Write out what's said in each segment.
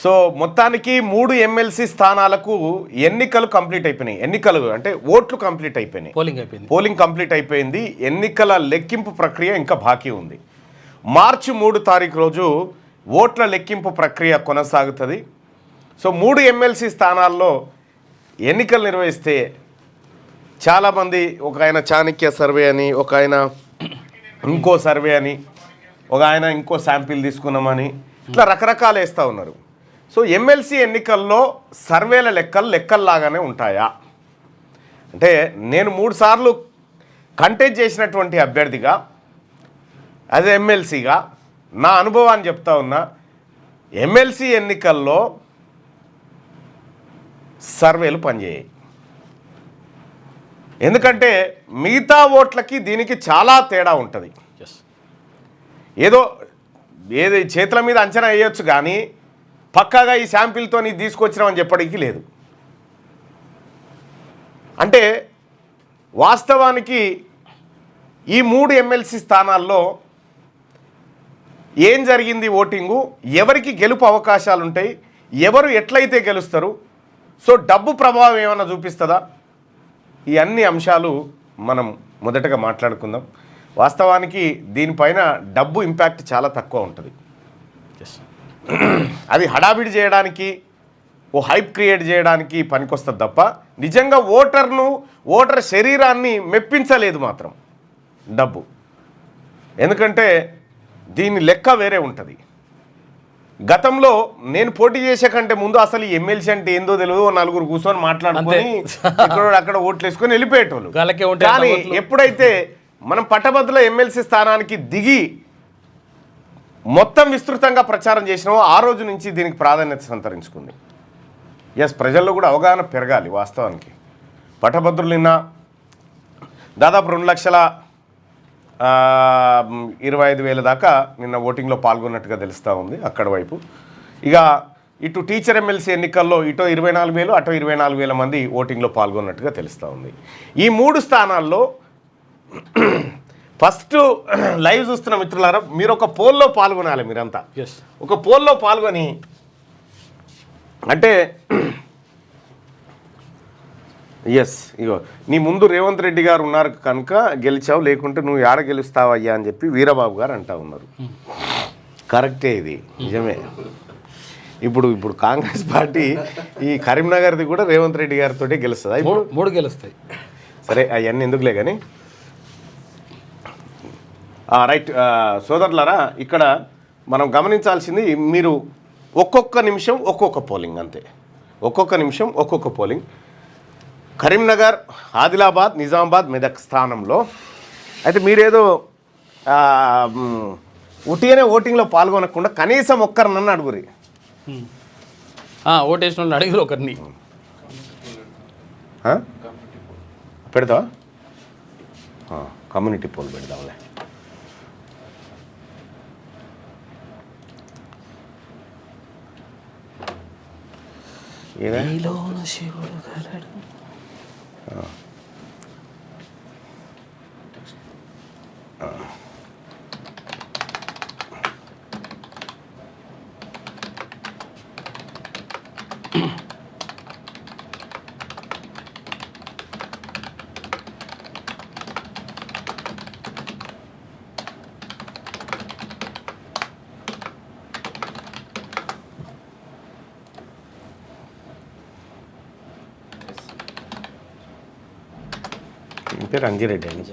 So మొత్తానికి 3 MLC స్థానాలకు ఎన్నికలు కంప్లీట్ అయిపోయినాయి. ఎన్నికలు అంటే ఓట్లు కంప్లీట్ అయిపోయినాయి, పోలింగ్ కంప్లీట్ అయిపోయింది. ఎన్నికల లెక్కింపు ప్రక్రియ ఇంకా బాకీ ఉంది. మార్చి 3 తారీఖు రోజు ఓట్ల లెక్కింపు ప్రక్రియ కొనసాగుతుంది. సో 3 ఎమ్మెల్సీ స్థానాల్లో ఎన్నికలు నిర్వహిస్తే చాలామంది, ఒక ఆయన చాణక్య సర్వే అని, ఒక ఆయన ఇంకో సర్వే అని, ఒక ఆయన ఇంకో శాంపిల్ తీసుకున్నామని, ఇట్లా రకరకాలు వేస్తూ ఉన్నారు. సో ఎమ్మెల్సీ ఎన్నికల్లో సర్వేల లెక్కల్లాగానే ఉంటాయా అంటే, నేను 3 సార్లు కంటెస్ట్ చేసినటువంటి అభ్యర్థిగా, అదే ఎమ్మెల్సీగా నా అనుభవాన్ని చెప్తా ఉన్నా. ఎమ్మెల్సీ ఎన్నికల్లో సర్వేలు పనిచేయాయి. ఎందుకంటే మిగతా ఓట్లకి దీనికి చాలా తేడా ఉంటుంది. ఏది చేతుల మీద అంచనా వేయొచ్చు, కానీ పక్కాగా ఈ శాంపిల్తో నీ తీసుకొచ్చినామని చెప్పడానికి లేదు. అంటే వాస్తవానికి ఈ 3 ఎమ్మెల్సీ స్థానాల్లో ఏం జరిగింది, ఓటింగు ఎవరికి గెలుపు అవకాశాలు ఉంటాయి, ఎవరు ఎట్లయితే గెలుస్తారు, సో డబ్బు ప్రభావం ఏమైనా చూపిస్తుందా, ఈ అన్ని అంశాలు మనం మొదటగా మాట్లాడుకుందాం. వాస్తవానికి దీనిపైన డబ్బు ఇంపాక్ట్ చాలా తక్కువ ఉంటుంది. అది హడావిడి చేయడానికి, ఓ హైప్ క్రియేట్ చేయడానికి పనికొస్తుంది తప్ప నిజంగా ఓటర్ శరీరాన్ని మెప్పించలేదు మాత్రం డబ్బు. ఎందుకంటే దీని లెక్క వేరే ఉంటుంది. గతంలో నేను పోటీ చేసే కంటే ముందు అసలు ఈ ఎమ్మెల్సీ అంటే ఏందో తెలియదు, 4 కూర్చొని మాట్లాడుకొని అక్కడ ఓట్లు వేసుకొని వెళ్ళిపోయేటోళ్ళు. కానీ ఎప్పుడైతే మనం పట్టభద్రుల ఎమ్మెల్సీ స్థానానికి దిగి మొత్తం విస్తృతంగా ప్రచారం చేసినామో ఆ రోజు నుంచి దీనికి ప్రాధాన్యత సంతరించుకుంది. ప్రజల్లో కూడా అవగాహన పెరగాలి. వాస్తవానికి పట్టభద్రులు నిన్న దాదాపు 2,25,000 దాకా నిన్న ఓటింగ్లో పాల్గొన్నట్టుగా తెలుస్తూ ఉంది అక్కడ వైపు. ఇక ఇటు టీచర్ ఎమ్మెల్సీ ఎన్నికల్లో ఇటు 24,000 అటు 24,000 మంది ఓటింగ్లో పాల్గొన్నట్టుగా తెలుస్తూ ఉంది. ఈ 3 స్థానాల్లో ఫస్ట్ లైవ్ చూస్తున్న మిత్రులారా, మీరు ఒక పోల్లో పాల్గొనాలి. మీరంతా ఒక పోల్లో పాల్గొని, అంటే ఇగో నీ ముందు రేవంత్ రెడ్డి గారు ఉన్నారు కనుక గెలిచావు, లేకుంటే నువ్వు ఏడ గెలుస్తావయ్యా అని చెప్పి వీరబాబు గారు అంటా ఉన్నారు. కరెక్టే, ఇది నిజమే. ఇప్పుడు కాంగ్రెస్ పార్టీ ఈ కరీంనగర్ది కూడా రేవంత్ రెడ్డి గారితో గెలుస్తుందా? ఇప్పుడు 3 గెలుస్తాయి. సరే, అవన్నీ ఎందుకులే కానీ రైట్. సోదరులారా, ఇక్కడ మనం గమనించాల్సింది, మీరు ఒక్కొక్క నిమిషం ఒక్కొక్క పోలింగ్, అంతే. ఒక్కొక్క నిమిషం ఒక్కొక్క పోలింగ్. కరీంనగర్, ఆదిలాబాద్, నిజామాబాద్, మెదక్ స్థానంలో అయితే మీరేదో ఉట్టిగానే ఓటింగ్లో పాల్గొనకుండా కనీసం ఒక్కరినన్ను అడుగురి. ఓటేసిన వాళ్ళు అడిగిరు ఒకరిని. పెడతావా? కమ్యూనిటీ పోల్ పెడదాంలే. పేరు అంజిరెడ్డి అని.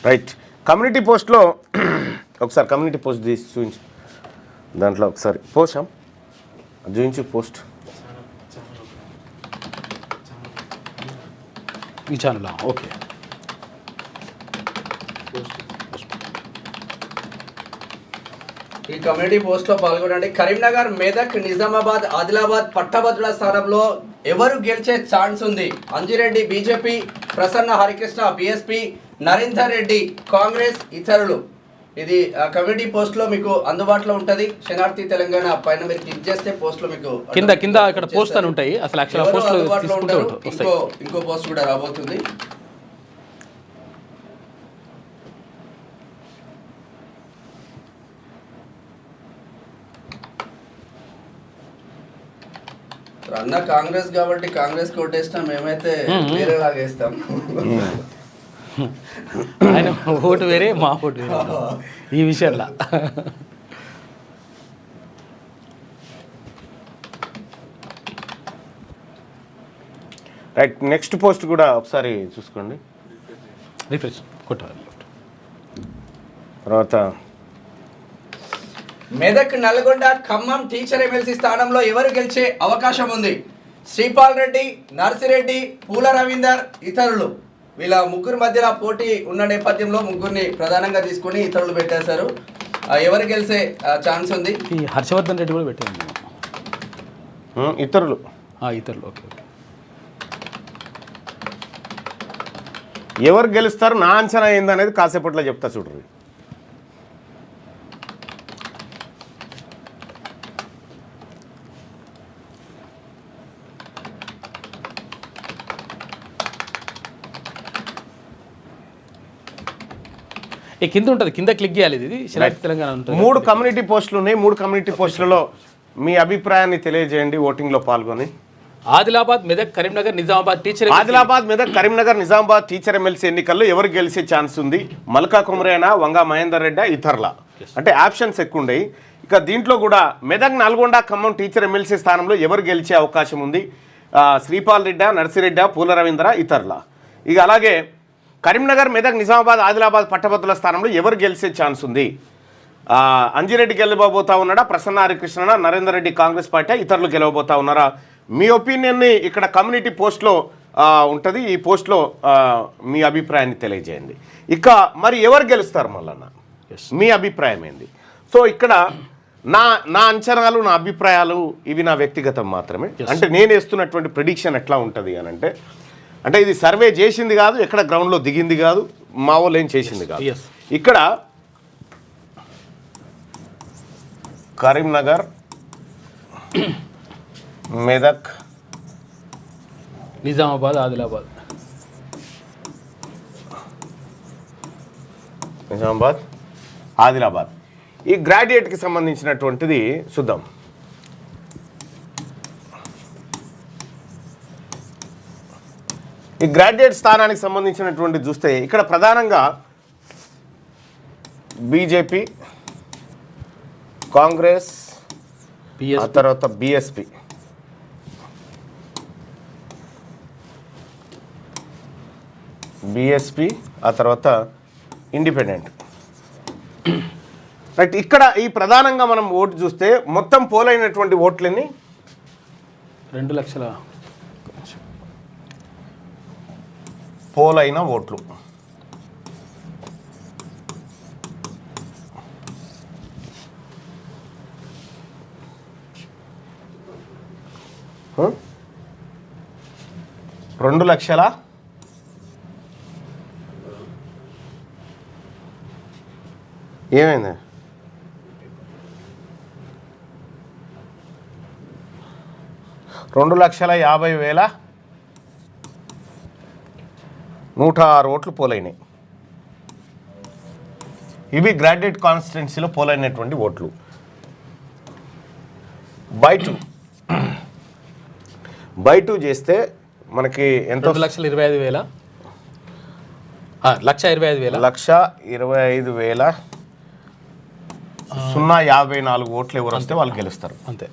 రైట్. కమ్యూనిటీ పోస్ట్లో ఒకసారి కమ్యూనిటీ పోస్ట్ తీసి చూపించు. దాంట్లో ఒకసారి పోస్టాం చూపించు పోస్ట్. ఈ ఛానల్ ఓకే. ఈ కమ్యూనిటీ పోస్ట్ లో పాల్గొనండి. కరీంనగర్, మెదక్, నిజామాబాద్, ఆదిలాబాద్ పట్టభద్రుల స్థానంలో ఎవరు గెలిచే ఛాన్స్ ఉంది? అంజిరెడ్డి బీజేపీ, ప్రసన్న హరికృష్ణ బీఎస్పీ, నరేందర్ రెడ్డి కాంగ్రెస్, ఇతరులు. ఇది కమ్యూనిటీ పోస్ట్ లో మీకు అందుబాటులో ఉంటది. శనార్థి తెలంగాణ పైన మీరు క్లిక్ చేస్తే పోస్ట్ లో మీకు కింద ఇక్కడ పోస్ట్ అని ఉంటాయి. అసలు యాక్చువల్ పోస్ట్ అందుబాటులో ఉంటారు. ఇంకో పోస్ట్ కూడా రాబోతుంది. అన్న కాంగ్రెస్ కాబట్టి కాంగ్రెస్ కోటేస్తాం, మేమైతే వేరేలాగా వేస్తాం. ఆయన ఓటు వేరే, మా ఓటు వేరే ఈ విషయంలో. రైట్, నెక్స్ట్ పోస్ట్ కూడా ఒకసారి చూసుకోండి. రిఫ్రెష్ కొట్టాలి. తర్వాత మెదక్, నల్గొండ, ఖమ్మం టీచర్ ఎమ్మెల్సీ స్థానంలో ఎవరు గెలిచే అవకాశం ఉంది? శ్రీపాల్ రెడ్డి, నర్సిరెడ్డి, పూల రవీందర్, ఇతరులు. వీళ్ళ ముగ్గురు మధ్యలో పోటీ ఉన్న నేపథ్యంలో ముగ్గురిని ప్రధానంగా తీసుకుని ఇతరులు పెట్టేశారు. ఎవరు గెలిచే ఛాన్స్ ఉంది? ఈ హర్షవర్ధన్ రెడ్డి కూడా పెట్టారు. ఇతరులు ఓకే. ఎవరు గెలుస్తారు నా అంచనా ఏందనేది కాసేపట్లో చెప్తా చూడరు. కింద ఉంటుంది, కింద క్లిక్ చేయాలి. ఇది తెలంగాణ ఉంటుంది. 3 కమ్యూనిటీ పోస్టులు ఉన్నాయి. 3 కమ్యూనిటీ పోస్టులలో మీ అభిప్రాయాన్ని తెలియజేయండి ఓటింగ్లో పాల్గొని. Adilabad, Medak, Karimnagar, Nizamabad teacher. Adilabad, Medak, Karimnagar, Nizamabad teacher MLC ఎన్నికల్లో ఎవరు గెలిచే ఛాన్స్ ఉంది? మల్కా కుమరేనా, వంగా మహేందర్ రెడ్డి, ఇతరుల. అంటే ఆప్షన్స్ ఎక్కువ ఉన్నాయి. ఇక దీంట్లో కూడా మెదక్, నల్గొండ, ఖమ్మం టీచర్ ఎమ్మెల్సీ స్థానంలో ఎవరు గెలిచే అవకాశం ఉంది? శ్రీపాల్ రెడ్డి, నర్సిరెడ్డి, పూల రవీంద్ర, ఇతరుల. ఇక అలాగే కరీంనగర్, మెదక్, నిజామాబాద్, ఆదిలాబాద్ పట్టభద్రుల స్థానంలో ఎవరు గెలిచే ఛాన్స్ ఉంది? అంజిరెడ్డి గెలవబోతా ఉన్నాడా? ప్రసన్న హరికృష్ణ, నరేందర్ రెడ్డి కాంగ్రెస్ పార్టీ, ఇతరులు గెలవబోతా ఉన్నారా? మీ ఒపీనియన్ని ఇక్కడ కమ్యూనిటీ పోస్ట్లో ఉంటుంది. ఈ పోస్ట్లో మీ అభిప్రాయాన్ని తెలియజేయండి. ఇక మరి ఎవరు గెలుస్తారు మళ్ళన్న? మీ అభిప్రాయం ఏంది? సో ఇక్కడ నా అంచనాలు, నా అభిప్రాయాలు ఇవి నా వ్యక్తిగతం మాత్రమే. అంటే నేను వేస్తున్నటువంటి ప్రిడిక్షన్ ఎట్లా ఉంటుంది అని అంటే ఇది సర్వే చేసింది కాదు, ఎక్కడ గ్రౌండ్లో దిగింది కాదు, మా వాళ్ళు ఏం చేసింది కాదు. ఇక్కడ కరీంనగర్, మెదక్, నిజామాబాద్, ఆదిలాబాద్ ఈ గ్రాడ్యుయేట్కి సంబంధించినటువంటిది చూద్దాం. ఈ గ్రాడ్యుయేట్ స్థానానికి సంబంధించినటువంటి చూస్తే ఇక్కడ ప్రధానంగా బీజేపీ, కాంగ్రెస్, ఆ తర్వాత బీఎస్పీ, ఆ తర్వాత ఇండిపెండెంట్. రైట్, ఇక్కడ ఈ ప్రధానంగా మనం ఓటు చూస్తే మొత్తం పోలైనటువంటి ఓట్లన్నీ 2 లక్షల పోలైన ఓట్లు. రెండు లక్షల ఏమైంది? 2,50,106 ఓట్లు పోలైనాయి. ఇవి గ్రాడ్యుయేట్ కాన్స్టిట్యున్సీలో పోలైనటువంటి ఓట్లు. బై టూ చేస్తే మనకి ఎంత? 2,25,000. 1,25,000 ఓట్లు ఎవరు వస్తే వాళ్ళు గెలుస్తారు. అంతే.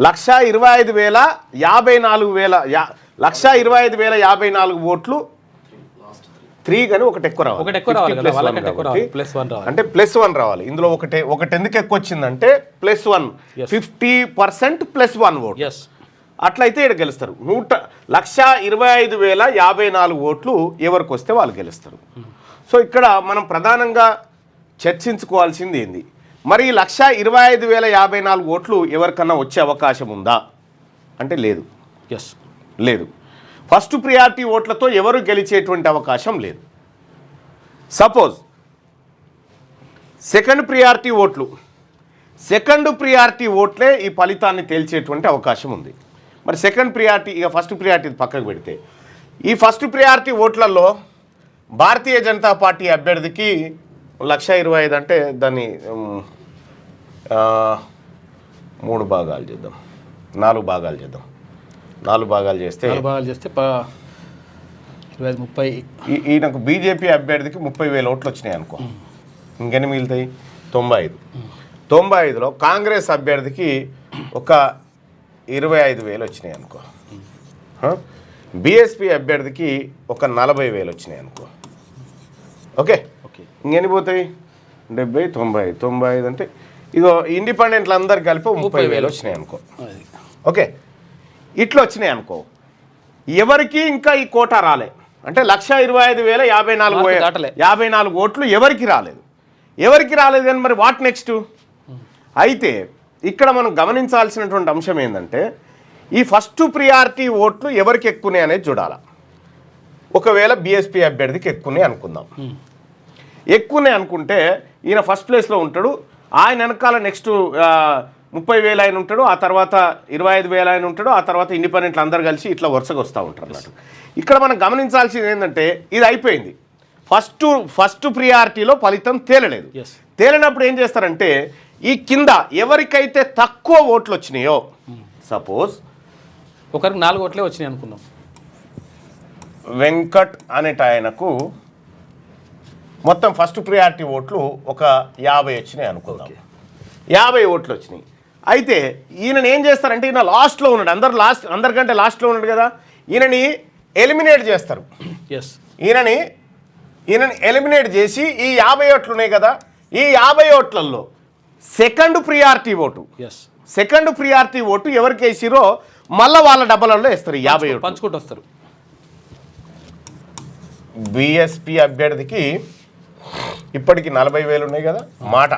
1,25,054 ఓట్లు 3 కానీ ఒకటి ఎక్కువ రావాలి. అంటే +1 రావాలి. ఇందులో ఒకటి ఎందుకు ఎక్కువ వచ్చిందంటే +1, 50% +1 ఓట్. అట్లయితే ఇక్కడ గెలుస్తారు. 1,25,054 ఓట్లు ఎవరికి వస్తే వాళ్ళు గెలుస్తారు. సో ఇక్కడ మనం ప్రధానంగా చర్చించుకోవాల్సింది ఏంది? మరి 1,25,054 ఓట్లు ఎవరికన్నా వచ్చే అవకాశం ఉందా అంటే లేదు. ఎస్, లేదు. ఫస్ట్ ప్రియారిటీ ఓట్లతో ఎవరు గెలిచేటువంటి అవకాశం లేదు. సపోజ్ సెకండ్ ప్రియారిటీ ఓట్లే ఈ ఫలితాన్ని తేల్చేటువంటి అవకాశం ఉంది. మరి సెకండ్ ప్రియారిటీ ఇక ఫస్ట్ ప్రియారిటీ పక్కకు పెడితే ఈ first priority ఓట్లలో Bharatiya Janata party అభ్యర్థికి 1,25,000 అంటే దాన్ని 3 భాగాలు చేద్దాం, 4 భాగాలు చేద్దాం. 4 భాగాలు చేస్తే 30. ఈయనకు బీజేపీ అభ్యర్థికి 30,000 ఓట్లు వచ్చినాయి అనుకో, ఇంకెన్ని మిగులుతాయి? 95. 95లో కాంగ్రెస్ అభ్యర్థికి ఒక 25,000 వచ్చినాయి అనుకో, బీఎస్పీ అభ్యర్థికి ఒక 40,000 వచ్చినాయి అనుకో. ఓకే, ఇంకెన్ని పోతాయి? 70, 90, 95 అంటే ఇగో ఇండిపెండెంట్లు అందరు కలిపి 30,000 వచ్చినాయి అనుకో. ఓకే, ఇట్లా వచ్చినాయి అనుకో. ఎవరికి ఇంకా ఈ కోటా రాలే అంటే 1,25,054 ఓట్లు ఎవరికి రాలేదు. కానీ మరి వాట్ నెక్స్ట్? అయితే ఇక్కడ మనం గమనించాల్సినటువంటి అంశం ఏంటంటే ఈ ఫస్ట్ ప్రియారిటీ ఓట్లు ఎవరికి ఎక్కువనే అనేది చూడాలి. ఒకవేళ బీఎస్పీ అభ్యర్థికి ఎక్కువనే అనుకుందాం. ఎక్కువనే అనుకుంటే ఈయన ఫస్ట్ ప్లేస్లో ఉంటాడు, ఆయన వెనకాల నెక్స్ట్ 30,000 ఆయన ఉంటాడు, ఆ తర్వాత 25,000 ఆయన ఉంటాడు, ఆ తర్వాత ఇండిపెండెంట్లు అందరు కలిసి ఇట్లా వరుసగా వస్తూ ఉంటారు అన్నట్టు. ఇక్కడ మనం గమనించాల్సింది ఏంటంటే ఇది అయిపోయింది, ఫస్ట్ ప్రియారిటీలో ఫలితం తేలలేదు. తేలినప్పుడు ఏం చేస్తారంటే ఈ కింద ఎవరికైతే తక్కువ ఓట్లు వచ్చినాయో, సపోజ్ ఒకరికి 4 ఓట్లే వచ్చినాయి అనుకున్నాం, వెంకట్ అనేట ఆయనకు మొత్తం ఫస్ట్ ప్రియారిటీ ఓట్లు ఒక 50 వచ్చినాయి అనుకుందాం. 50 ఓట్లు వచ్చినాయి. అయితే ఈయనని ఏం చేస్తారంటే ఈయన లాస్ట్లో ఉన్నాడు, అందరికంటే లాస్ట్లో ఉన్నాడు కదా, ఈయనని ఎలిమినేట్ చేస్తారు. ఈయనని ఎలిమినేట్ చేసి ఈ 50 ఓట్లు ఉన్నాయి కదా, ఈ 50 ఓట్లలో సెకండ్ ప్రియారిటీ ఓటు ఎవరికి వేసిరో మళ్ళీ వాళ్ళ డబ్బలలో వేస్తారు. 50 ఓట్లు పంచుకుంటూ వస్తారు. బీఎస్పీ అభ్యర్థికి ఇప్పటికి 40,000 ఉన్నాయి కదా, మాట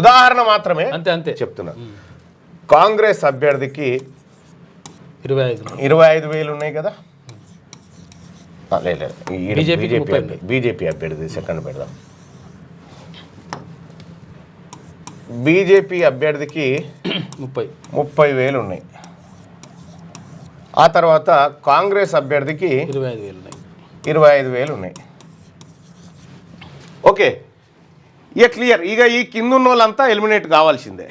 ఉదాహరణ మాత్రమే అంతే చెప్తున్నా. కాంగ్రెస్ అభ్యర్థికి 25,000 ఉన్నాయి కదా, లేదు బీజేపీ అభ్యర్థి సెకండ్ పెడదాం. బీజేపీ అభ్యర్థికి 30,000 ఉన్నాయి. ఆ తర్వాత కాంగ్రెస్ అభ్యర్థికి 25,000 ఉన్నాయి. ఓకే, ఇక క్లియర్. ఇక ఈ కింద ఉన్న వాళ్ళంతా ఎలిమినేట్ కావాల్సిందే.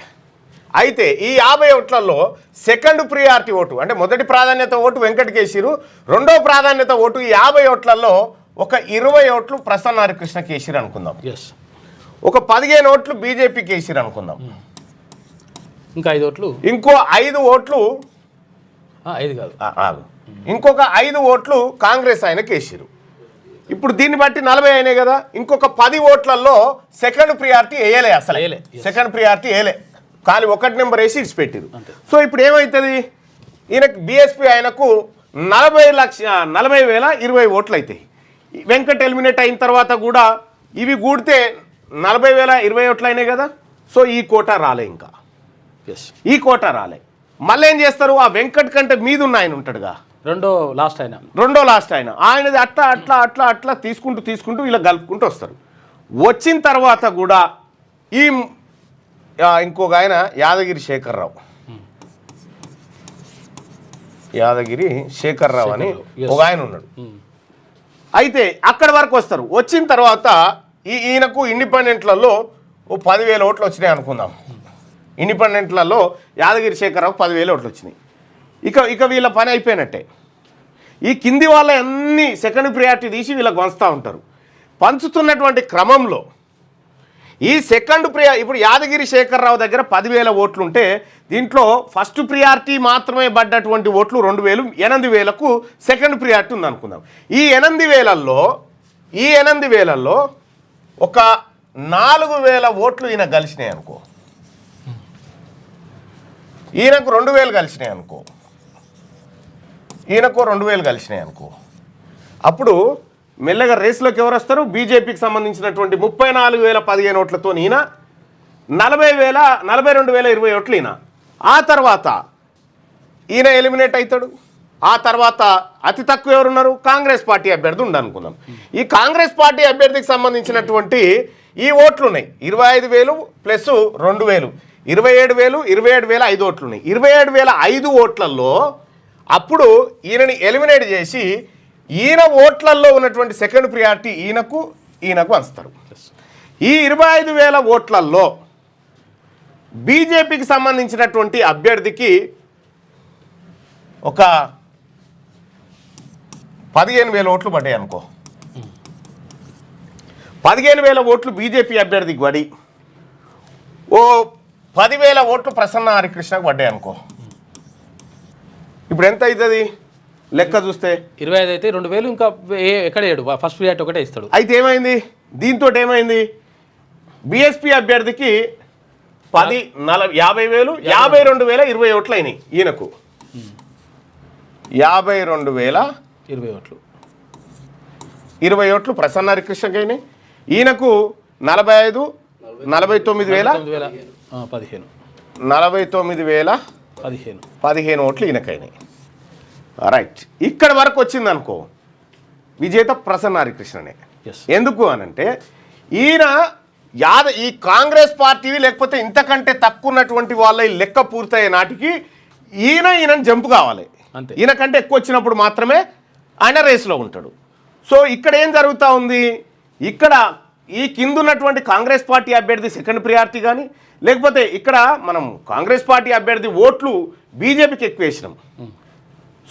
అయితే ఈ 50 ఓట్లలో సెకండ్ ప్రియారిటీ ఓటు అంటే మొదటి ప్రాధాన్యత ఓటు వెంకట్ కేసిరు, రెండో ప్రాధాన్యత ఓటు ఈ 50 ఓట్లలో ఒక 20 ఓట్లు ప్రసన్న హరికృష్ణ కేసిరు అనుకుందాం, ఒక 15 ఓట్లు బీజేపీ కేసిరు అనుకుందాం, ఇంకా 5 ఓట్లు ఇంకో 5 ఓట్లు 5 కాదు ఇంకొక 5 ఓట్లు కాంగ్రెస్ ఆయన కేసిరు. ఇప్పుడు దీన్ని బట్టి 40 అయినాయి కదా, ఇంకొక 10 ఓట్లలో సెకండ్ ప్రియారిటీ వేయలే, అసలు సెకండ్ ప్రియారిటీ వేయలే, కానీ 1 నెంబర్ వేసి ఇట్స్ పెట్టిరు. సో ఇప్పుడు ఏమవుతుంది, ఈయనకు బీఎస్పీ ఆయనకు 40,20 ఓట్లు అవుతాయి. వెంకట్ ఎలిమినేట్ అయిన తర్వాత కూడా ఇవి కూడితే 40,20 ఓట్లు అయినాయి కదా. సో ఈ కోటా రాలే, ఇంకా ఈ కోటా రాలే. మళ్ళీ ఏం చేస్తారు, ఆ వెంకట్ కంటే మీద ఉన్న ఆయన ఉంటాడుగా, రెండో లాస్ట్ ఆయన ఆయనది అట్లా తీసుకుంటూ ఇలా కలుపుకుంటూ వస్తారు. వచ్చిన తర్వాత కూడా ఈ ఇంకొక ఆయన యాదగిరి శేఖర్రావు అని ఒక ఆయన ఉన్నాడు. అయితే అక్కడి వరకు వస్తారు. వచ్చిన తర్వాత ఈయనకు ఇండిపెండెంట్లలో 10,000 ఓట్లు వచ్చినాయి అనుకుందాం. ఇండిపెండెంట్లలో యాదగిరి శేఖర్రావు 10,000 ఓట్లు వచ్చినాయి. ఇక వీళ్ళ పని అయిపోయినట్టే. ఈ కింది వాళ్ళ అన్ని సెకండ్ ప్రియారిటీ తీసి వీళ్ళకి పంచుతూ ఉంటారు. పంచుతున్నటువంటి క్రమంలో ఈ సెకండ్ ఇప్పుడు యాదగిరి శేఖర్రావు దగ్గర 10,000 ఓట్లు ఉంటే దీంట్లో ఫస్ట్ ప్రియారిటీ మాత్రమే పడ్డటువంటి ఓట్లు 2,000, 8,000కు సెకండ్ ప్రియారిటీ ఉంది అనుకుందాం. ఈ 8,000లలో ఒక 4,000 ఓట్లు ఈయన కలిసినాయి అనుకో, ఈయనకు 2,000 కలిసినాయి అనుకో, ఈయనకు 2,000 కలిసినాయి అనుకో, అప్పుడు మెల్లగా రేసులోకి ఎవరు వస్తారు? బీజేపీకి సంబంధించినటువంటి 34,015 ఓట్లతో ఈయన 42,020 ఓట్లు ఈయన. ఆ తర్వాత ఈయన ఎలిమినేట్ అవుతాడు. ఆ తర్వాత అతి తక్కువ ఎవరున్నారు? కాంగ్రెస్ పార్టీ అభ్యర్థి ఉండనుకుందాం. ఈ కాంగ్రెస్ పార్టీ అభ్యర్థికి సంబంధించినటువంటి ఈ ఓట్లు ఉన్నాయి 25,000 ప్లస్ 2,000, 27,000, 27,005 ఓట్లు ఉన్నాయి. 27,005 ఓట్లలో అప్పుడు ఈయనని ఎలిమినేట్ చేసి ఈయన ఓట్లలో ఉన్నటువంటి సెకండ్ ప్రియారిటీ ఈయనకు అంచుతారు. ఈ 25,000 ఓట్లలో బీజేపీకి సంబంధించినటువంటి అభ్యర్థికి ఒక 15,000 ఓట్లు పడ్డాయి అనుకో. 15,000 ఓట్లు బీజేపీ అభ్యర్థికి పడి ఓ 10,000 ఓట్లు ప్రసన్న హరికృష్ణకు పడ్డాయి అనుకో. ఇప్పుడు ఎంత అవుతుంది లెక్క చూస్తే? 25 అయితే 2,000 ఇంకా ఎక్కడ వేయడు, ఫస్ట్ ప్రియారిటీ ఒకటే ఇస్తాడు. అయితే ఏమైంది దీంతో? ఏమైంది బీఎస్పీ అభ్యర్థికి 50,000, 52,020 ఓట్లు అయినాయి. ఈయనకు 52,020 ఓట్లు, 20 ఓట్లు ప్రసన్న హరికృష్ణకి అయినాయి. ఈయనకు 45, 49,015 ఓట్లు ఈయనకైనాయి. రైట్, ఇక్కడ వరకు వచ్చింది అనుకో విజేత ప్రసన్న హరికృష్ణనే. ఎందుకు అనంటే ఈయన ఈ కాంగ్రెస్ పార్టీ లేకపోతే ఇంతకంటే తక్కువ ఉన్నటువంటి వాళ్ళ లెక్క పూర్తయ్యే నాటికి ఈయనని జంపు కావాలి. ఈయనకంటే ఎక్కువ వచ్చినప్పుడు మాత్రమే ఆయన రేసులో ఉంటాడు. సో ఇక్కడ ఏం జరుగుతూ ఉంది? ఇక్కడ ఈ కింద ఉన్నటువంటి కాంగ్రెస్ పార్టీ అభ్యర్థి సెకండ్ ప్రియారిటీ కానీ, లేకపోతే ఇక్కడ మనం కాంగ్రెస్ పార్టీ అభ్యర్థి ఓట్లు బీజేపీకి ఎక్కువ వేసినాం.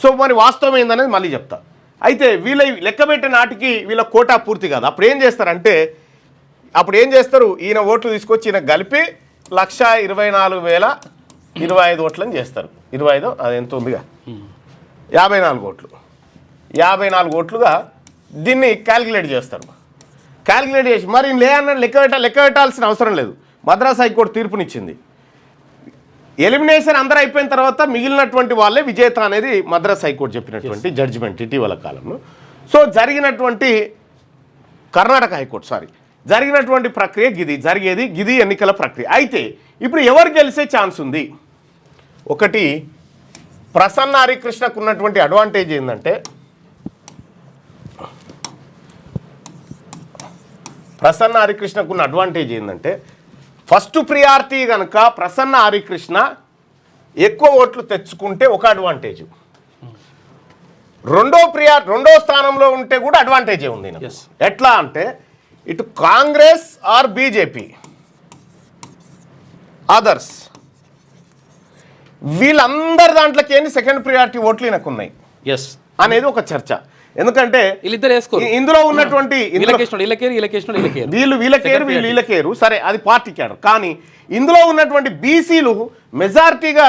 సో మరి వాస్తవం ఏందనేది మళ్ళీ చెప్తా. అయితే వీళ్ళ లెక్క పెట్టే నాటికి వీళ్ళ కోటా పూర్తి కాదు. అప్పుడు ఏం చేస్తారు? ఈయన ఓట్లు తీసుకొచ్చి ఈయన కలిపి 124,025 ఓట్లని చేస్తారు. 25 అది ఎంత ఉందిగా 54 ఓట్లు. 54 ఓట్లుగా దీన్ని క్యాలిక్యులేట్ చేస్తారు. క్యాలిక్యులేట్ చేసి మరి లేదన్న లెక్క పెట్టాల్సిన అవసరం లేదు. మద్రాస్ హైకోర్టు తీర్పునిచ్చింది. ఎలిమినేషన్ అందరూ అయిపోయిన తర్వాత మిగిలినటువంటి వాళ్ళే విజేత అనేది మద్రాస్ హైకోర్టు చెప్పినటువంటి జడ్జిమెంట్ ఇటీవల కాలంలో. సో జరిగినటువంటి కర్ణాటక హైకోర్టు జరిగినటువంటి ప్రక్రియ గిది ఎన్నికల ప్రక్రియ. అయితే ఇప్పుడు ఎవరు గెలిచే ఛాన్స్ ఉంది? ఒకటి, ప్రసన్న హరికృష్ణకు ఉన్నటువంటి అడ్వాంటేజ్ ఏంటంటే ఫస్ట్ ప్రియారిటీ కనుక ప్రసన్న హరికృష్ణ ఎక్కువ ఓట్లు తెచ్చుకుంటే ఒక అడ్వాంటేజ్, రెండో స్థానంలో ఉంటే కూడా అడ్వాంటేజే ఉంది. ఎట్లా అంటే ఇటు కాంగ్రెస్ ఆర్ బీజేపీ అదర్స్ వీళ్ళందరి దాంట్లోకి ఏంటి సెకండ్ ప్రియారిటీ ఓట్లు ఈయనకు ఉన్నాయి అనేది ఒక చర్చ. ఎందుకంటే ఇందులో ఉన్నటువంటి వీళ్ళకేరు సరే అది పార్టీ క్యాడర్, కానీ ఇందులో ఉన్నటువంటి బీసీలు మెజారిటీగా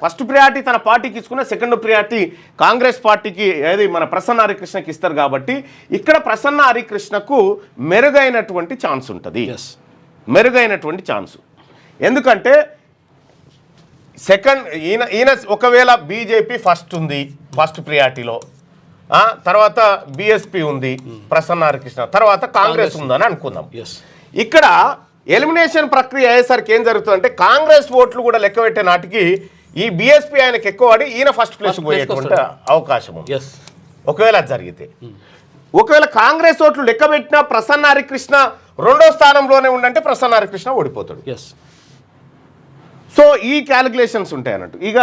ఫస్ట్ ప్రియారిటీ తన పార్టీకి ఇచ్చుకున్న సెకండ్ ప్రియారిటీ కాంగ్రెస్ పార్టీకి ఏది మన ప్రసన్న హరికృష్ణకి ఇస్తారు. కాబట్టి ఇక్కడ ప్రసన్న హరికృష్ణకు మెరుగైనటువంటి ఛాన్స్ ఉంటుంది. మెరుగైనటువంటి ఛాన్స్ ఎందుకంటే ఈయన ఒకవేళ బీజేపీ ఫస్ట్ ఉంది ఫస్ట్ ప్రియారిటీలో, తర్వాత బీఎస్పీ ఉంది ప్రసన్న హరికృష్ణ, తర్వాత కాంగ్రెస్ ఉందని అనుకుందాం. ఇక్కడ ఎలిమినేషన్ ప్రక్రియ అయ్యేసరికి ఏం జరుగుతుందంటే కాంగ్రెస్ ఓట్లు కూడా లెక్క పెట్టే నాటికి ఈ బీఎస్పీ ఆయనకి ఎక్కువ పడి ఈయన ఫస్ట్ ప్లేస్ పోయేటువంటి అవకాశం ఉంది. ఒకవేళ అది జరిగితే, ఒకవేళ కాంగ్రెస్ ఓట్లు లెక్క పెట్టినా ప్రసన్న హరికృష్ణ రెండో స్థానంలోనే ఉండంటే ప్రసన్న హరికృష్ణ ఓడిపోతాడు. సో ఈ క్యాలిక్యులేషన్స్ ఉంటాయి అన్నట్టు. ఇక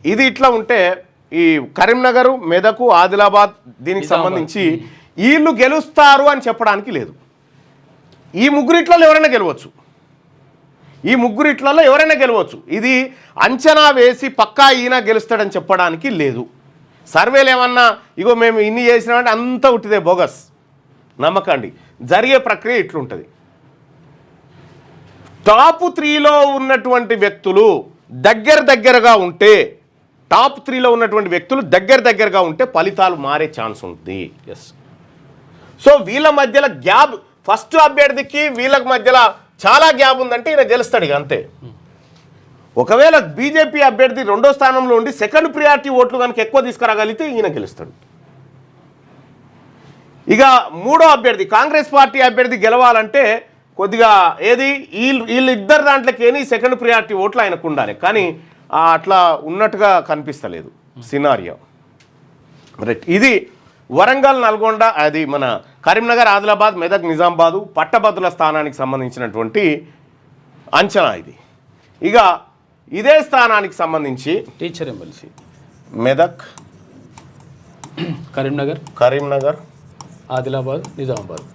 ఇది ఇట్లా ఉంటే ఈ కరీంనగర్, మెదక్, ఆదిలాబాద్ దీనికి సంబంధించి వీళ్ళు గెలుస్తారు అని చెప్పడానికి లేదు. ఈ ముగ్గురిట్లలో ఎవరైనా గెలవచ్చు. ఇది అంచనా వేసి పక్కా ఈయన గెలుస్తాడని చెప్పడానికి లేదు. సర్వేలు ఏమన్నా ఇగో మేము ఇన్ని చేసినామంటే అంతా ఉట్టిదే, బోగస్, నమ్మకండి. జరిగే ప్రక్రియ ఇట్లుంటుంది. టాప్ 3లో ఉన్నటువంటి వ్యక్తులు దగ్గరగా ఉంటే దగ్గరగా ఉంటే ఫలితాలు మారే ఛాన్స్ ఉంటుంది. సో వీళ్ళ మధ్యలో గ్యాప్, ఫస్ట్ అభ్యర్థికి వీళ్ళకి మధ్యలో చాలా గ్యాప్ ఉందంటే ఈయన గెలుస్తాడు ఇక అంతే. ఒకవేళ బీజేపీ అభ్యర్థి రెండో స్థానంలో ఉండి సెకండ్ ప్రియారిటీ ఓట్లు కనుక ఎక్కువ తీసుకురాగలిగితే ఈయన గెలుస్తాడు. ఇక మూడో అభ్యర్థి కాంగ్రెస్ పార్టీ అభ్యర్థి గెలవాలంటే కొద్దిగా ఏది వీళ్ళిద్దరు దాంట్లోకేని సెకండ్ ప్రియారిటీ ఓట్లు ఆయనకు ఉండాలి, కానీ అట్లా ఉన్నట్టుగా కనిపిస్తలేదు సినారియో. రైట్, ఇది వరంగల్, నల్గొండ, అది మన కరీంనగర్, ఆదిలాబాద్, మెదక్, నిజామాబాదు పట్టభద్రుల స్థానానికి సంబంధించినటువంటి అంచనా ఇది. ఇక ఇదే స్థానానికి సంబంధించి టీచర్ ఎమ్మెల్సీ మెదక్, కరీంనగర్, ఆదిలాబాద్, నిజామాబాద్,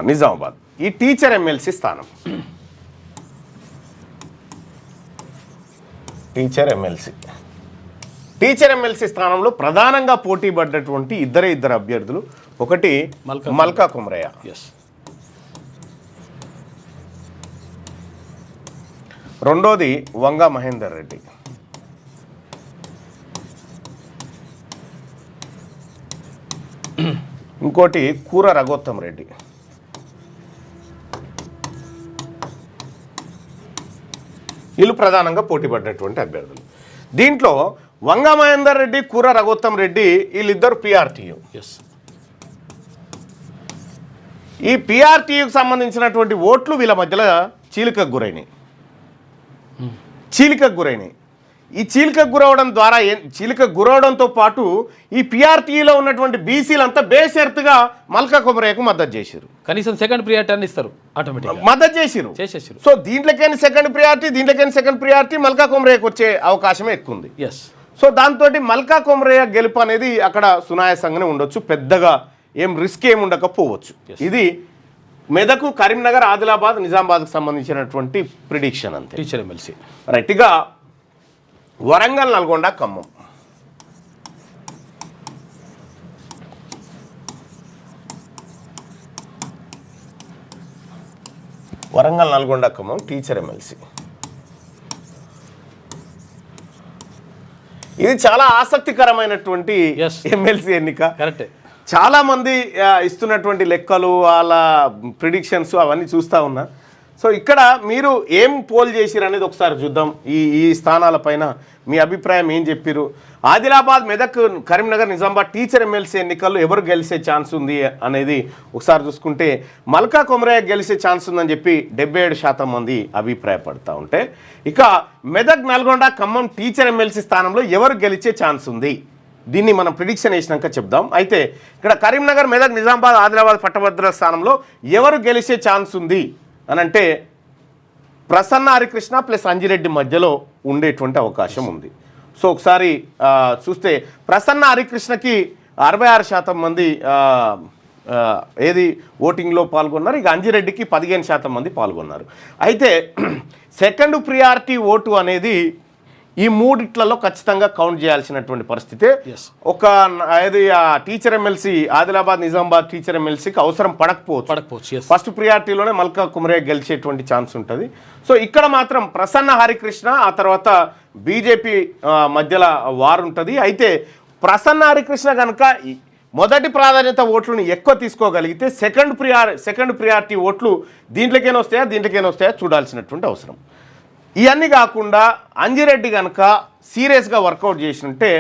నిజామాబాద్ ఈ టీచర్ ఎమ్మెల్సీ స్థానం. టీచర్ ఎమ్మెల్సీ స్థానంలో ప్రధానంగా పోటీ పడ్డటువంటి ఇద్దరు అభ్యర్థులు, ఒకటి మల్కా కుమరయ్య, రెండోది వంగా మహేందర్ రెడ్డి. ఇంకోటి కూర రఘోత్తమ్ రెడ్డి. వీళ్ళు ప్రధానంగా పోటీ పడ్డటువంటి అభ్యర్థులు. దీంట్లో వంగా మహేందర్ రెడ్డి, కూర రఘోత్తమ్ రెడ్డి వీళ్ళిద్దరు పిఆర్టీయు. ఈ పిఆర్టీయుకు సంబంధించినటువంటి ఓట్లు వీళ్ళ మధ్యలో చీలికకు గురైనాయి. ఈ చీలికకు గురవడంతో పాటు ఈ పిఆర్టీలో ఉన్నటువంటి బీసీలంతా బేషరతుగా మల్కా కుమరయ్యకు మద్దతు చేశారు. కనీసం సెకండ్ ప్రియారిటీ అని ఇస్తారు, ఆటోమేటిక్ మద్దతు చేశారు. సో దీంట్లోకైనా సెకండ్ ప్రియారిటీ మల్కా కుమరయ్యకు వచ్చే అవకాశమే ఎక్కువ ఉంది. సో దాంతో మల్కా కుమరయ్య గెలుపు అనేది అక్కడ సునాయాసంగానే ఉండొచ్చు, పెద్దగా ఏం రిస్క్ ఏమి ఉండకపోవచ్చు. ఇది మెదకు, కరీంనగర్, ఆదిలాబాద్, నిజామాబాద్కు సంబంధించినటువంటి ప్రిడిక్షన్ అంతే. Teacher MLC right. ఇక వరంగల్, నల్గొండ, ఖమ్మం. Teacher MLC. ఇది చాలా ఆసక్తికరమైనటువంటి ఎమ్మెల్సీ ఎన్నిక. కరెక్టే. చాలా మంది ఇస్తున్నటువంటి లెక్కలు, వాళ్ళ ప్రిడిక్షన్స్ అవన్నీ చూస్తూ ఉన్నా. సో ఇక్కడ మీరు ఏం పోల్ చేసిరు అనేది ఒకసారి చూద్దాం. ఈ స్థానాలపైన మీ అభిప్రాయం ఏం చెప్పారు? ఆదిలాబాద్, మెదక్, కరీంనగర్, నిజామాబాద్ టీచర్ ఎమ్మెల్సీ ఎన్నికల్లో ఎవరు గెలిచే ఛాన్స్ ఉంది అనేది ఒకసారి చూసుకుంటే మల్కా కుమరయ్య గెలిచే ఛాన్స్ ఉందని చెప్పి 77% మంది అభిప్రాయపడతా ఉంటే, ఇక మెదక్, నల్గొండ, ఖమ్మం టీచర్ ఎమ్మెల్సీ స్థానంలో ఎవరు గెలిచే ఛాన్స్ ఉంది, దీన్ని మనం ప్రిడిక్షన్ వేసినాక చెప్దాం. అయితే ఇక్కడ కరీంనగర్, మెదక్, నిజామాబాద్, ఆదిలాబాద్ పట్టభద్రుల స్థానంలో ఎవరు గెలిచే ఛాన్స్ ఉంది అని అంటే ప్రసన్న హరికృష్ణ ప్లస్ అంజిరెడ్డి మధ్యలో ఉండేటువంటి అవకాశం ఉంది. సో ఒకసారి చూస్తే ప్రసన్న హరికృష్ణకి 66% మంది ఓటింగ్లో పాల్గొన్నారు. ఇక అంజిరెడ్డికి 15% మంది పాల్గొన్నారు. అయితే సెకండ్ ప్రియారిటీ ఓటు అనేది ఈ మూడిట్లలో ఖచ్చితంగా కౌంట్ చేయాల్సినటువంటి పరిస్థితి. ఒక teacher MLC Adilabad, Nizamabad teacher ఎమ్మెల్సీకి అవసరం పడకపోవచ్చు. ఫస్ట్ ప్రియారిటీలోనే మల్కా కుమరయ్య గెలిచేటువంటి ఛాన్స్ ఉంటుంది. సో ఇక్కడ మాత్రం ప్రసన్న హరికృష్ణ, ఆ తర్వాత బీజేపీ మధ్యలో వారు ఉంటుంది. అయితే ప్రసన్న హరికృష్ణ కనుక మొదటి ప్రాధాన్యత ఓట్లను ఎక్కువ తీసుకోగలిగితే సెకండ్ ప్రియారిటీ ఓట్లు దీంట్లోకైనా వస్తాయా చూడాల్సినటువంటి అవసరం. ఇవన్నీ కాకుండా అంజిరెడ్డి కనుక సీరియస్గా వర్కౌట్ చేసినట్టే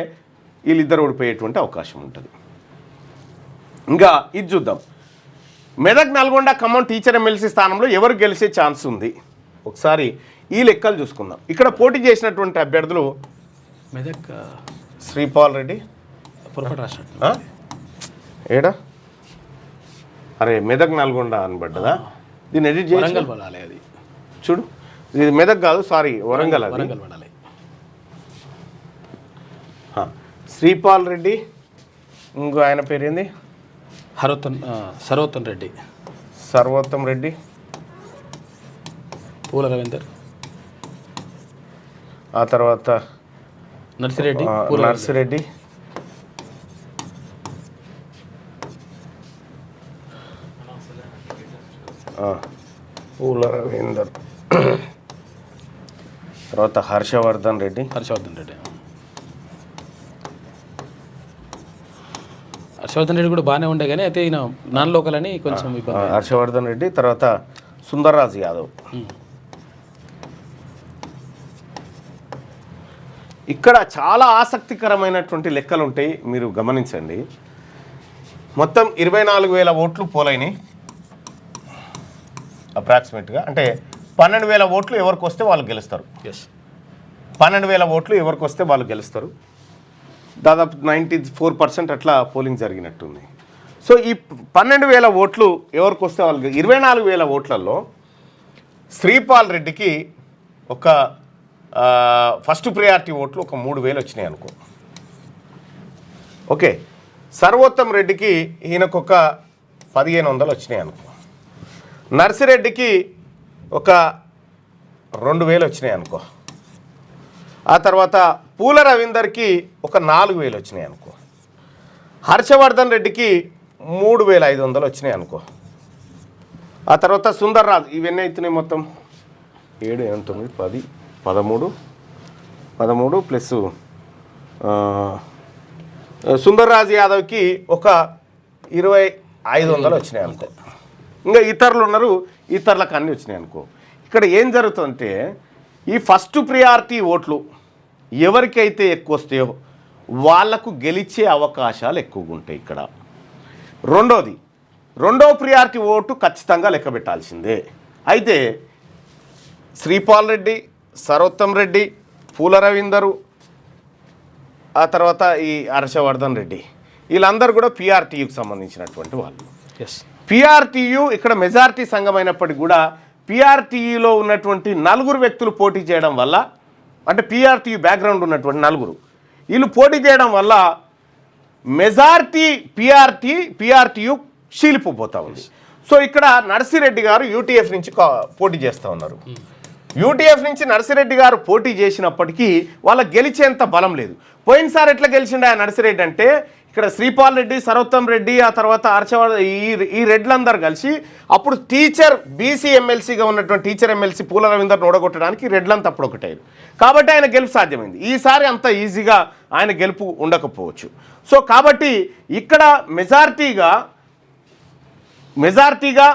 వీళ్ళిద్దరు ఓడిపోయేటువంటి అవకాశం ఉంటుంది. ఇంకా ఇది చూద్దాం. మెదక్, నల్గొండ, ఖమ్మం టీచర్ ఎమ్మెల్సీ స్థానంలో ఎవరు గెలిచే ఛాన్స్ ఉంది ఒకసారి ఈ లెక్కలు చూసుకుందాం. ఇక్కడ పోటీ చేసినటువంటి అభ్యర్థులు మెదక్ శ్రీపాల్ రెడ్డి, ఏడా అరే మెదక్, నల్గొండ అనబడ్డదా? దీన్ని ఎడిట్ చేయాలి. చూడు, ఇది మెదక్ కాదు, సారీ వరంగల్. శ్రీపాల్ రెడ్డి, ఇంకో ఆయన పేరు ఏంది? సర్వోత్తం రెడ్డి, పూల రవీందర్, ఆ తర్వాత నర్సిరెడ్డి, పూల రవీందర్, తర్వాత హర్షవర్ధన్ రెడ్డి. హర్షవర్ధన్ రెడ్డి కూడా బాగానే ఉండే కానీ అయితే ఈయన నాన్ లోకల్ అని కొంచెం హర్షవర్ధన్ రెడ్డి, తర్వాత సుందర్రాజ్ యాదవ్, ఇక్కడ చాలా ఆసక్తికరమైనటువంటి లెక్కలు ఉంటాయి, మీరు గమనించండి. మొత్తం 24,000 ఓట్లు పోలైనాయి అప్రాక్సిమేట్గా. అంటే 12,000 ఓట్లు ఎవరికి వస్తే వాళ్ళు గెలుస్తారు. 12,000 ఓట్లు ఎవరికి వస్తే వాళ్ళు గెలుస్తారు. దాదాపు 94% అట్లా పోలింగ్ జరిగినట్టుంది. సో ఈ 12,000 ఓట్లు ఎవరికి వస్తే వాళ్ళు 24,000 ఓట్లలో శ్రీపాల్ రెడ్డికి ఒక ఫస్ట్ ప్రియారిటీ ఓట్లు ఒక 3,000 వచ్చినాయి అనుకో. ఓకే, సర్వోత్తమ్ రెడ్డికి ఈయనకు ఒక 1,500 వచ్చినాయి అనుకో. నర్సిరెడ్డికి ఒక 2,000 వచ్చినాయి అనుకో. ఆ తర్వాత పూల రవీందర్కి ఒక 4,000 వచ్చినాయి అనుకో. హర్షవర్ధన్ రెడ్డికి 3,500 వచ్చినాయి అనుకో. ఆ తర్వాత సుందర్ రాజ్, ఇవన్నీ అవుతున్నాయి మొత్తం 7, 8, 9, 10, 13 ప్లస్ సుందర్ రాజ్ యాదవ్కి ఒక 2,500 వచ్చినాయి అనుకో. ఇంకా ఇతరులు ఉన్నారు, ఇతరులకు అన్నీ వచ్చినాయి అనుకో. ఇక్కడ ఏం జరుగుతుందంటే ఈ ఫస్ట్ ప్రియారిటీ ఓట్లు ఎవరికైతే ఎక్కువ వస్తాయో వాళ్లకు గెలిచే అవకాశాలు ఎక్కువగా ఉంటాయి ఇక్కడ. రెండో ప్రియారిటీ ఓటు ఖచ్చితంగా లెక్క పెట్టాల్సిందే. అయితే శ్రీపాల్ రెడ్డి, సర్వోత్తమ్ రెడ్డి, పూల రవీందరు, ఆ తర్వాత ఈ హర్షవర్ధన్ రెడ్డి, వీళ్ళందరూ కూడా పిఆర్టీయూకి సంబంధించినటువంటి వాళ్ళు. పిఆర్టీయూ ఇక్కడ మెజారిటీ సంఘం అయినప్పటికీ కూడా పిఆర్టీయూలో ఉన్నటువంటి 4 వ్యక్తులు పోటీ చేయడం వల్ల, అంటే పిఆర్టీయూ బ్యాక్గ్రౌండ్ ఉన్నటువంటి 4 వీళ్ళు పోటీ చేయడం వల్ల మెజారిటీ పిఆర్టీయూ చీలిపోతా ఉంది. సో ఇక్కడ నర్సిరెడ్డి గారు యూటీఎఫ్ నుంచి పోటీ చేస్తూ ఉన్నారు. యూటీఎఫ్ నుంచి నర్సిరెడ్డి గారు పోటీ చేసినప్పటికీ వాళ్ళకి గెలిచేంత బలం లేదు. పోయినసారి ఎట్లా గెలిచిండు ఆ నర్సిరెడ్డి అంటే ఇక్కడ శ్రీపాల్ రెడ్డి, సర్వోత్తమ్ రెడ్డి, ఆ తర్వాత హర్షవర్ధన్, ఈ రెడ్లందరూ కలిసి అప్పుడు టీచర్ బీసీ ఎమ్మెల్సీగా ఉన్నటువంటి టీచర్ ఎమ్మెల్సీ పూల రవీందర్ని ఓడగొట్టడానికి రెడ్లంతా అప్పుడు ఒకటైరు. కాబట్టి ఆయన గెలుపు సాధ్యమైంది. ఈసారి అంత ఈజీగా ఆయన గెలుపు ఉండకపోవచ్చు. సో కాబట్టి ఇక్కడ మెజారిటీగా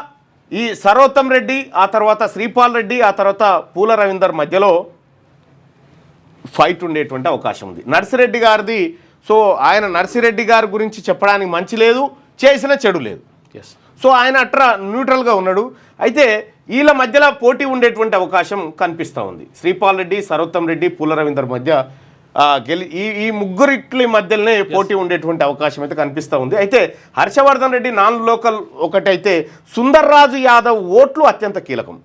ఈ సర్వోత్తమ్ రెడ్డి, ఆ తర్వాత శ్రీపాల్ రెడ్డి, ఆ తర్వాత పూల రవీందర్ మధ్యలో ఫైట్ ఉండేటువంటి అవకాశం ఉంది. నర్సిరెడ్డి గారిది, సో ఆయన నర్సిరెడ్డి గారి గురించి చెప్పడానికి మంచి లేదు, చేసిన చెడు లేదు. సో ఆయన అట్రా న్యూట్రల్గా ఉన్నాడు. అయితే వీళ్ళ మధ్యలో పోటీ ఉండేటువంటి అవకాశం కనిపిస్తూ ఉంది. శ్రీపాల్ రెడ్డి, సర్వోత్తమ్ రెడ్డి, పూల రవీందర్ మధ్య ఈ ముగ్గురిట్ల మధ్యలోనే పోటీ ఉండేటువంటి అవకాశం అయితే కనిపిస్తూ ఉంది. అయితే హర్షవర్ధన్ రెడ్డి నాన్ లోకల్ ఒకటైతే సుందర్ రాజు యాదవ్ ఓట్లు అత్యంత కీలకం.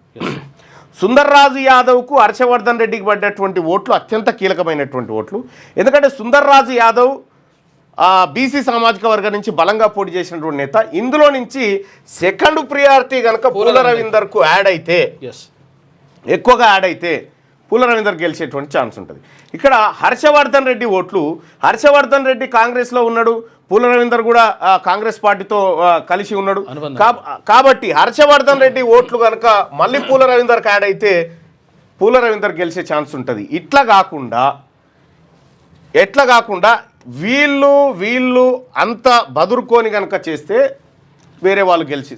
సుందర్ రాజు యాదవ్కు హర్షవర్ధన్ రెడ్డికి పడ్డటువంటి ఓట్లు అత్యంత కీలకమైనటువంటి ఓట్లు. ఎందుకంటే సుందర్ రాజు యాదవ్ బీసీ సామాజిక వర్గం నుంచి బలంగా పోటీ చేసినటువంటి నేత. ఇందులో నుంచి సెకండ్ ప్రియారిటీ కనుక పూల రవీందర్కు ఎక్కువగా యాడ్ అయితే పూల రవీందర్ గెలిచేటువంటి ఛాన్స్ ఉంటుంది. ఇక్కడ హర్షవర్ధన్ రెడ్డి ఓట్లు, హర్షవర్ధన్ రెడ్డి కాంగ్రెస్లో ఉన్నాడు, పూల రవీందర్ కూడా కాంగ్రెస్ పార్టీతో కలిసి ఉన్నాడు. కాబట్టి హర్షవర్ధన్ రెడ్డి ఓట్లు కనుక మళ్ళీ పూల రవీందర్కి యాడ్ అయితే పూల రవీందర్ గెలిచే ఛాన్స్ ఉంటుంది. ఎట్లా కాకుండా వీళ్ళు అంత బదురుకొని కనుక చేస్తే వేరే వాళ్ళు గెలిచి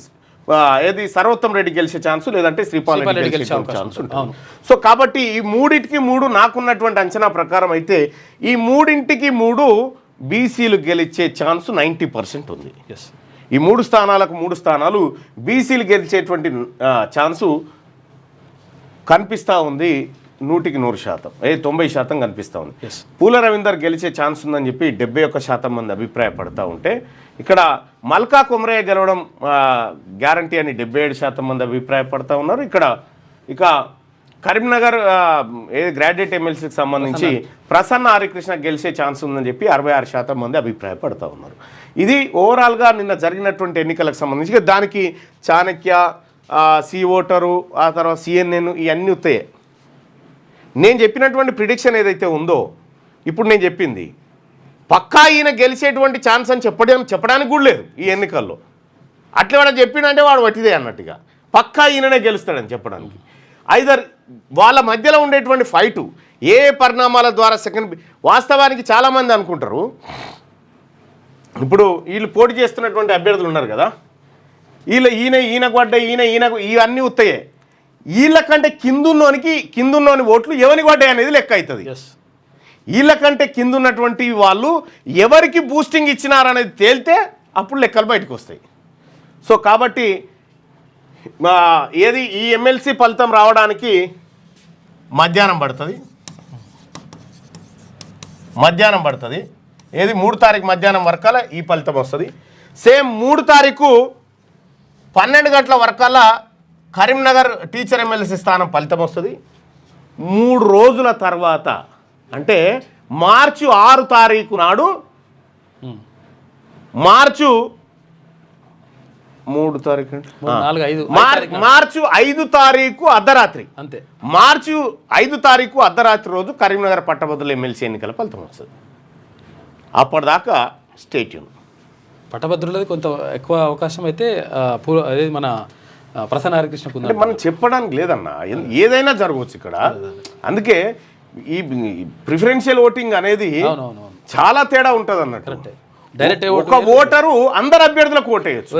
ఏది సర్వోత్తమ్ రెడ్డి గెలిచే ఛాన్స్, లేదంటే శ్రీపాల్ రెడ్డి గెలిచే ఛాన్స్ ఉంటుంది. సో కాబట్టి ఈ 3 నాకున్నటువంటి అంచనా ప్రకారం అయితే ఈ 3 బీసీలు గెలిచే ఛాన్స్ 90% ఉంది. ఈ 3 స్థానాలు బీసీలు గెలిచేటువంటి ఛాన్సు కనిపిస్తూ ఉంది. 100% 90% కనిపిస్తూ ఉంది. పూల రవీందర్ గెలిచే ఛాన్స్ ఉందని చెప్పి 71% మంది అభిప్రాయపడతా ఉంటే, ఇక్కడ మల్కా కొమరయ్య గెలవడం గ్యారంటీ అని 77% మంది అభిప్రాయపడతా ఉన్నారు. ఇక కరీంనగర్ గ్రాడ్యుయేట్ ఎమ్మెల్సీకి సంబంధించి ప్రసన్న హరికృష్ణ గెలిచే ఛాన్స్ ఉందని చెప్పి 66% మంది అభిప్రాయపడతా ఉన్నారు. ఇది ఓవరాల్గా నిన్న జరిగినటువంటి ఎన్నికలకు సంబంధించి. దానికి చాణక్య, సి ఓటరు, ఆ తర్వాత CNN ఇవన్నీ వస్తాయి. నేను చెప్పినటువంటి ప్రిడిక్షన్ ఏదైతే ఉందో, ఇప్పుడు నేను చెప్పింది పక్కా ఈయన గెలిచేటువంటి ఛాన్స్ అని చెప్పడానికి కూడా లేదు ఈ ఎన్నికల్లో. అట్లా వాడు చెప్పిండంటే వాడు వట్టిదే అన్నట్టుగా, పక్కా ఈయననే గెలుస్తాడని చెప్పడానికి. ఐదర్ వాళ్ళ మధ్యలో ఉండేటువంటి ఫైటు ఏ పరిణామాల ద్వారా వాస్తవానికి చాలామంది అనుకుంటారు, ఇప్పుడు వీళ్ళు పోటీ చేస్తున్నటువంటి అభ్యర్థులు ఉన్నారు కదా, ఈయనకు పడ్డ ఇవన్నీ ఉత్తాయే. వీళ్ళకంటే కిందున్నోని ఓట్లు ఎవరికి పడ్డాయి అనేది లెక్క అవుతుంది. వీళ్ళకంటే కింద ఉన్నటువంటి వాళ్ళు ఎవరికి బూస్టింగ్ ఇచ్చినారనేది తేలితే అప్పుడు లెక్కలు బయటకు వస్తాయి. సో కాబట్టి ఏది ఈ ఎమ్మెల్సీ ఫలితం రావడానికి మధ్యాహ్నం పడుతుంది. ఏది 3 తారీఖు మధ్యాహ్నం వరకల్లా ఈ ఫలితం వస్తుంది. సేమ్ 3 తారీఖు 12 గంటల వరకల్లా కరీంనగర్ టీచర్ ఎమ్మెల్సీ స్థానం ఫలితం వస్తుంది. 3 రోజుల తర్వాత అంటే మార్చి 6 తారీఖు నాడు మార్చి 5 తారీఖు అర్ధరాత్రి అంతే. మార్చి 5 తారీఖు అర్ధరాత్రి రోజు కరీంనగర్ పట్టభద్రుల ఎమ్మెల్సీ ఎన్నికల ఫలితం వస్తుంది. అప్పటిదాకా స్టేట్యూన్. పట్టభద్రులది కొంత ఎక్కువ అవకాశం అయితే అదే మన ప్రసన్న హరికృష్ణకు అంటే మనం చెప్పడానికి లేదన్నా, ఏదైనా జరగవచ్చు ఇక్కడ. అందుకే ఈ ప్రిఫరెన్షియల్ ఓటింగ్ అనేది చాలా తేడా ఉంటుంది అన్నట్టు. డైరెక్ట్ ఒక ఓటరు అందరు అభ్యర్థులకు ఓటేయచ్చు.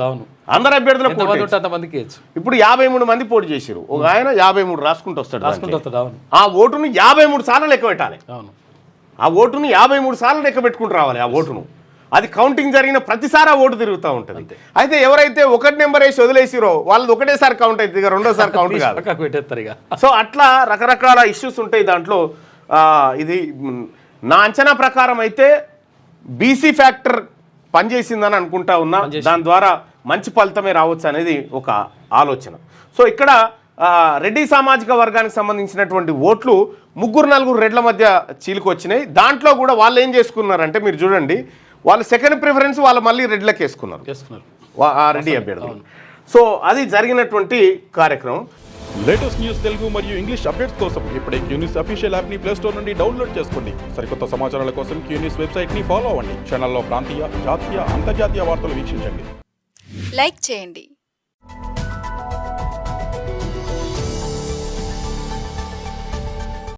అవును, అందరు అభ్యర్థులకు అంతమందికి. ఇప్పుడు 53 మంది పోటీ చేశారు. ఒక ఆయన 53 రాసుకుంటూ వస్తాడు. అవును. ఆ ఓటును 53 సార్లు లెక్క పెట్టాలి. అవును, ఆ ఓటును 53 సార్లు లెక్క పెట్టుకుంటూ రావాలి. ఆ ఓటును అది కౌంటింగ్ జరిగిన ప్రతిసారి ఆ ఓటు తిరుగుతూ ఉంటుంది. అయితే ఎవరైతే 1 నెంబర్ వేసి వదిలేసిరో వాళ్ళది ఒకటేసారి కౌంట్ అవుతుంది, రెండోసారి కౌంట్ కాదు. సో అట్లా రకరకాల ఇష్యూస్ ఉంటాయి దాంట్లో. ఇది నా అంచనా ప్రకారం అయితే బీసీ ఫ్యాక్టర్ పనిచేసిందని అనుకుంటా ఉన్నా. దాని ద్వారా మంచి ఫలితమే రావచ్చు అనేది ఒక ఆలోచన. సో ఇక్కడ రెడ్డి సామాజిక వర్గానికి సంబంధించినటువంటి ఓట్లు 3-4 రెడ్ల మధ్య చీలికొచ్చినాయి. దాంట్లో కూడా వాళ్ళు ఏం చేసుకున్నారంటే మీరు చూడండి, వాళ్ళు సెకండ్ ప్రిఫరెన్స్ వాళ్ళు మళ్ళీ రెడ్లకు వేసుకున్నారు ఆ రెడ్డి అభ్యర్థులు. సో అది జరిగినటువంటి కార్యక్రమం. లేటెస్ట్ న్యూస్ తెలుగు మరియు ఇంగ్లీష్ అప్డేట్స్ కోసం ఇప్పుడే క్యూన్యూస్ అఫీషియల్ యాప్ని ప్లే స్టోర్ నుండి డౌన్లోడ్ చేసుకోండి. సరికొత్త సమాచారాల కోసం క్యూన్యూస్ వెబ్సైట్ని ఫాలో అవ్వండి. ఛానల్లో ప్రాంతీయ, జాతీయ, అంతర్జాతీయ వార్తలు వీక్షించండి. లైక్ చేయండి.